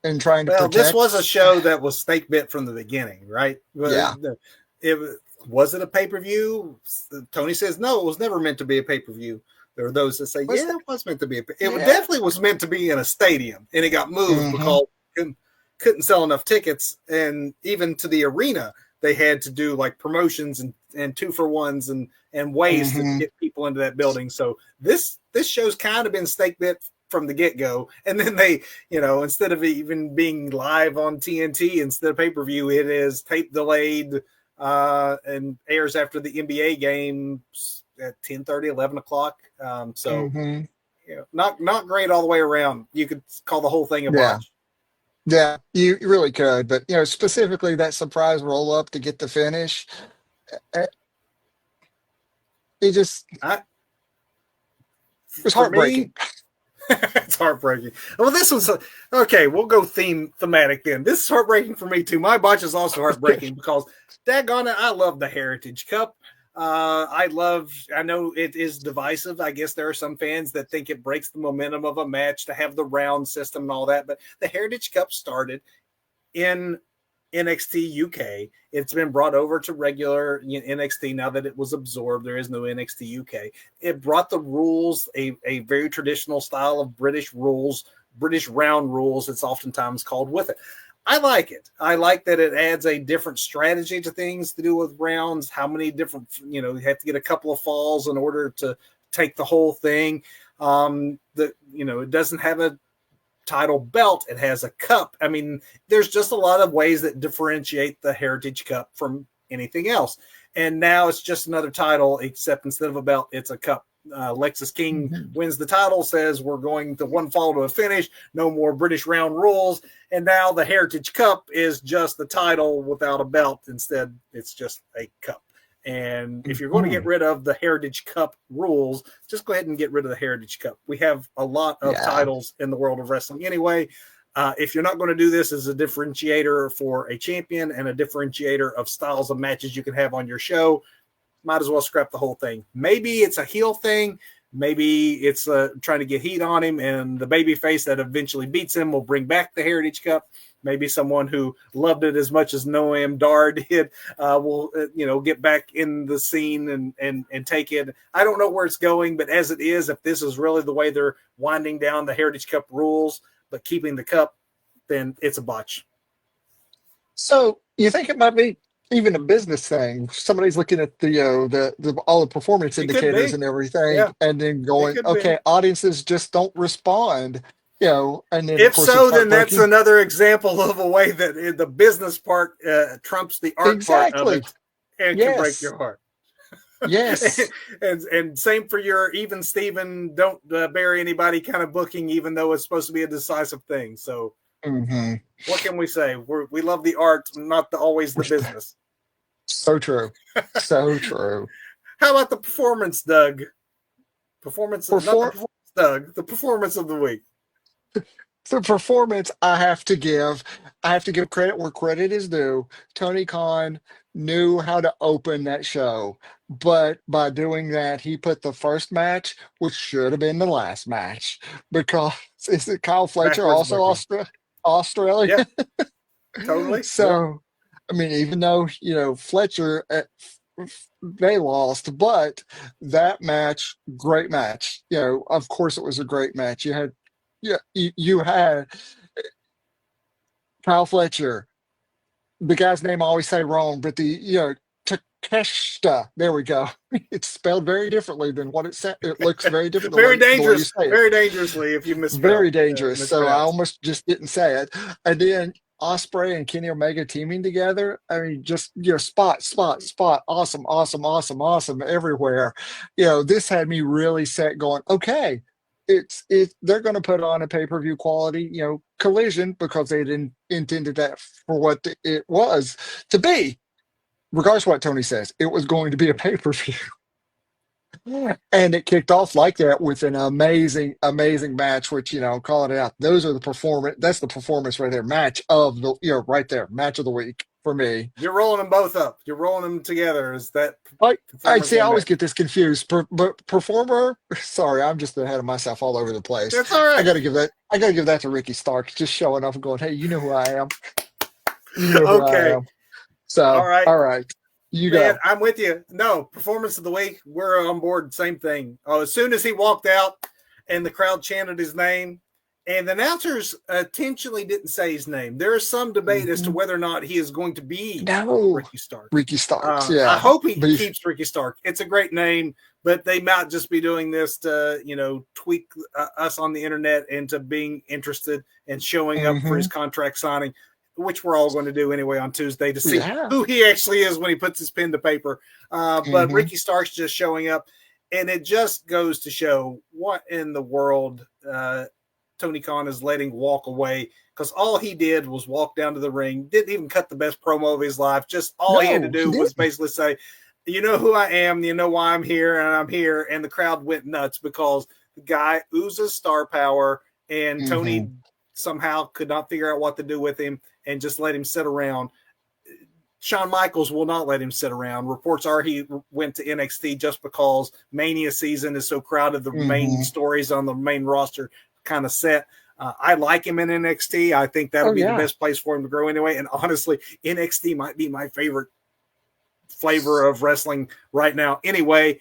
and trying to Well, this was a protect. show that was snake bit from the beginning, right? Yeah. It was it a pay per view? Tony says no, it was never meant to be a pay per view. There are those that say, Was yeah, that? it was meant to be. It Yeah. definitely was meant to be in a stadium, and it got moved Hmm. because couldn't sell enough tickets, and even to the arena, they had to do like promotions and 2-for-1s and ways to Hmm. get people into that building. So this show's kind of been snake bit from the get go, and then they, instead of even being live on TNT instead of pay per view, it is tape delayed and airs after the NBA game at 10:30, 11 o'clock. So Hmm. not great all the way around. You could call the whole thing a Yeah. botch. Yeah, you really could, but specifically that surprise roll up to get the finish, eh, it just I, was for me, heartbreaking. it's heartbreaking. Well, this was okay. We'll go thematic then. This is heartbreaking for me too. My botch is also heartbreaking because, daggone it, I love the Heritage Cup. I know it is divisive. I guess there are some fans that think it breaks the momentum of a match to have the round system and all that. But the Heritage Cup started in NXT UK. It's been brought over to regular NXT now that it was absorbed. There is no NXT UK. It brought the rules, a very traditional style of British rules, British round rules, it's oftentimes called, with it. I like it. I like that it adds a different strategy to things to do with rounds. How many different, you have to get a couple of falls in order to take the whole thing. It doesn't have a title belt. It has a cup. I mean, there's just a lot of ways that differentiate the Heritage Cup from anything else. And now it's just another title, except instead of a belt, it's a cup. Lexus King Mhm. wins the title, says we're going to one fall to a finish, no more British round rules. And now the Heritage Cup is just the title without a belt. Instead, it's just a cup. And if you're going to get Mhm. rid of the Heritage Cup rules, just go ahead and get rid of the Heritage Cup. We have a lot of Yeah. titles in the world of wrestling anyway. If you're not going to do this as a differentiator for a champion and a differentiator of styles of matches you can have on your show, might as well scrap the whole thing. Maybe it's a heel thing. Maybe it's trying to get heat on him, and the baby face that eventually beats him will bring back the Heritage Cup. Maybe someone who loved it as much as Noam Dar did will, get back in the scene and take it. I don't know where it's going, but as it is, if this is really the way they're winding down the Heritage Cup rules, but keeping the cup, then it's a botch. So you think it might be even a business thing? Somebody's looking at the all the performance It could indicators be. and everything, Yeah, and then it going, could be. okay, audiences just don't respond, and then of If course it's so, then that's heartbreaking. another example of a way that the business part trumps the art part of Exactly. it and can break Yes. your heart. Yes. and same for your even Steven, don't bury anybody kind of booking, even though it's supposed to be a decisive thing. So Hmm. what can we say? We love the art, not always the business. So true. So true. How about the performance, Doug? Performance, not the Perform performance, Doug. The performance of the week. the performance I have to give credit where credit is due. Tony Khan knew how to open that show, but by doing that, he put the first match, which should have been the last match, because is it Kyle Fletcher Backwards also booking. Australia? Yeah, totally. Yeah. So, I mean, even though Fletcher, they lost, but that match, great match. Of course, it was a great match. You had, yeah, you had. Kyle Fletcher, the guy's name I always say wrong, but Takeshita. There we go. It's spelled very differently than what it said. It looks very different Very the way you say it. very dangerously if you misspell, Very dangerous. So I mispronounce. almost just didn't say it. And then Osprey and Kenny Omega teaming together. I mean, just spot, spot, spot. Awesome, awesome, awesome, awesome everywhere. This had me really set going. Okay, they're going to put on a pay-per-view quality, collision because they didn't intended that for what it was to be. Regardless of what Tony says, it was going to be a pay-per-view. And it kicked off like that with an amazing, amazing match, which, call it out. Those are the performance. That's the performance right there. Match of the, right there. Match of the week for me. You're rolling them both up. You're rolling them together. Is that I performance see. I and always match? get this confused. But performer, sorry, I'm just ahead of myself all over the place. That's all I right. got to give that. I got to give that to Ricky Stark, just showing up and going, "Hey, you know who I am. You know who I Okay. am." All So, right. all right, you Man, go. I'm with you. No, performance of the week, we're on board. Same thing. Oh, as soon as he walked out and the crowd chanted his name, and the announcers intentionally didn't say his name. There is some debate as to Mhm. whether or not he is going to be No, Ricky Stark. Ricky Starks. I Yeah, hope he but keeps Ricky Stark. It's a great name, but they might just be doing this to, tweak us on the internet into being interested and showing up for his mhm. contract signing, which we're all going to do anyway on Tuesday to see Yeah. who he actually is when he puts his pen to paper. But Mhm. Ricky Stark's just showing up, and it just goes to show what in the world Tony Khan is letting walk away, because all he did was walk down to the ring, didn't even cut the best promo of his life. Just all he had to No, he do was didn't. basically say, "You know who I am, you know why I'm here, and I'm here." And the crowd went nuts because the guy oozes star power, and Tony Mhm. somehow could not figure out what to do with him and just let him sit around. Shawn Michaels will not let him sit around. Reports are he went to NXT just because Mania season is so crowded. The main Mhm. stories on the main roster kind of set. I like him in NXT. I think that'll Oh be the yeah. best place for him to grow anyway. And honestly, NXT might be my favorite flavor of wrestling right now anyway,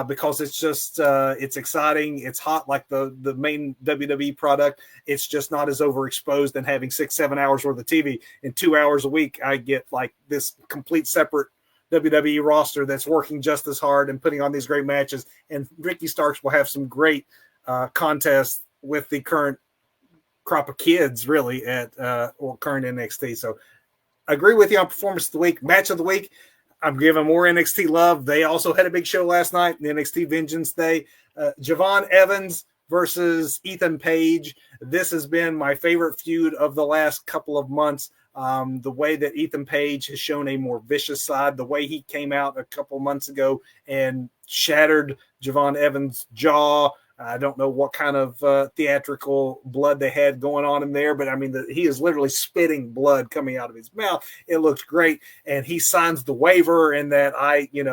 because it's just it's exciting, it's hot like the main WWE product. It's just not as overexposed and having 6-7 hours worth of TV in 2 hours a week. I get like this complete separate WWE roster that's working just as hard and putting on these great matches, and Ricky Starks will have some great contests with the current crop of kids really at current NXT. So agree with you on performance of the week. Match of the week, I'm giving more NXT love. They also had a big show last night, the NXT Vengeance Day. Javon Evans versus Ethan Page. This has been my favorite feud of the last couple of months. The way that Ethan Page has shown a more vicious side, the way he came out a couple months ago and shattered Javon Evans' jaw. I don't know what kind of theatrical blood they had going on in there, but I mean, he is literally spitting blood coming out of his mouth. It looks great, and he signs the waiver, and that I do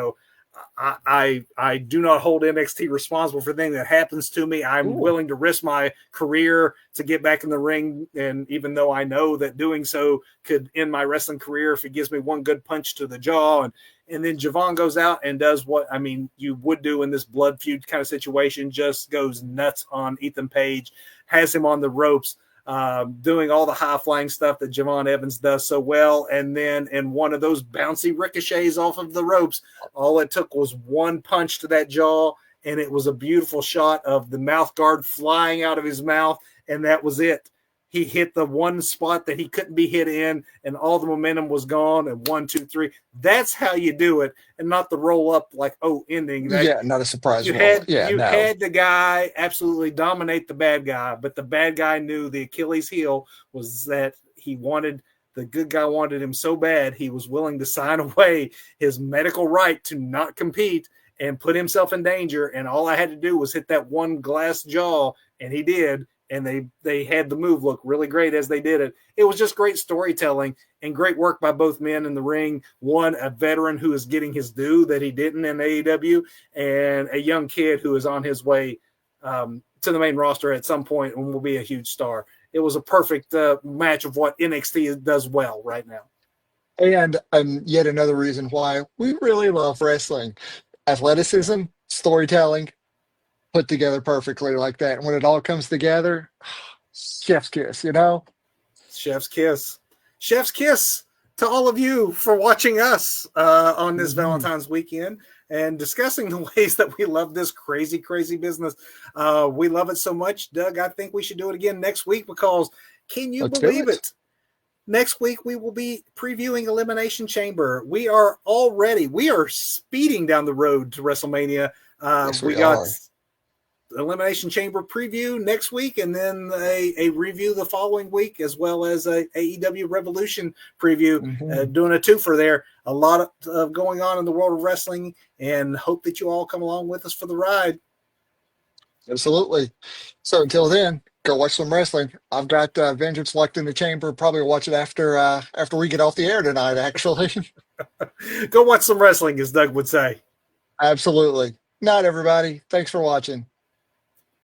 not hold NXT responsible for anything that happens to me. I'm Ooh. willing to risk my career to get back in the ring, and even though I know that doing so could end my wrestling career if it gives me one good punch to the jaw, and then Javon goes out and does what I mean you would do in this blood feud kind of situation, just goes nuts on Ethan Page, has him on the ropes, doing all the high flying stuff that Javon Evans does so well. And then in one of those bouncy ricochets off of the ropes, all it took was one punch to that jaw, and it was a beautiful shot of the mouth guard flying out of his mouth, and that was it. He hit the one spot that he couldn't be hit in, and all the momentum was gone. And 1, 2, 3. That's how you do it, and not the roll up like ending. Like Yeah, not a surprise you roll. had Yeah, you no. had the guy absolutely dominate the bad guy, but the bad guy knew the Achilles heel was that he wanted the good guy wanted him so bad he was willing to sign away his medical right to not compete and put himself in danger. And all I had to do was hit that one glass jaw, and he did. And they had the move look really great as they did it. It was just great storytelling and great work by both men in the ring. One, a veteran who is getting his due that he didn't in AEW, and a young kid who is on his way to the main roster at some point and will be a huge star. It was a perfect match of what NXT does well right now. And yet another reason why we really love wrestling. Athleticism, storytelling, put together perfectly like that. And when it all comes together, chef's kiss, you know? Chef's kiss. chef's kiss to all of you for watching us on this Mhm. Valentine's weekend and discussing the ways that we love this crazy, crazy business. We love it so much, Doug. I think we should do it again next week because can you Let's do believe it. it? Next week we will be previewing Elimination Chamber. We are speeding down the road to WrestleMania. Yes, We we got are. Elimination Chamber preview next week, and then a review the following week, as well as a AEW Revolution preview. Mhm. Doing a twofer there. A lot of going on in the world of wrestling, and hope that you all come along with us for the ride. Absolutely. So until then, go watch some wrestling. I've got Vengeance locked in the chamber. Probably watch it after we get off the air tonight. Actually, Go watch some wrestling, as Doug would say. absolutely. Not everybody. Thanks for watching.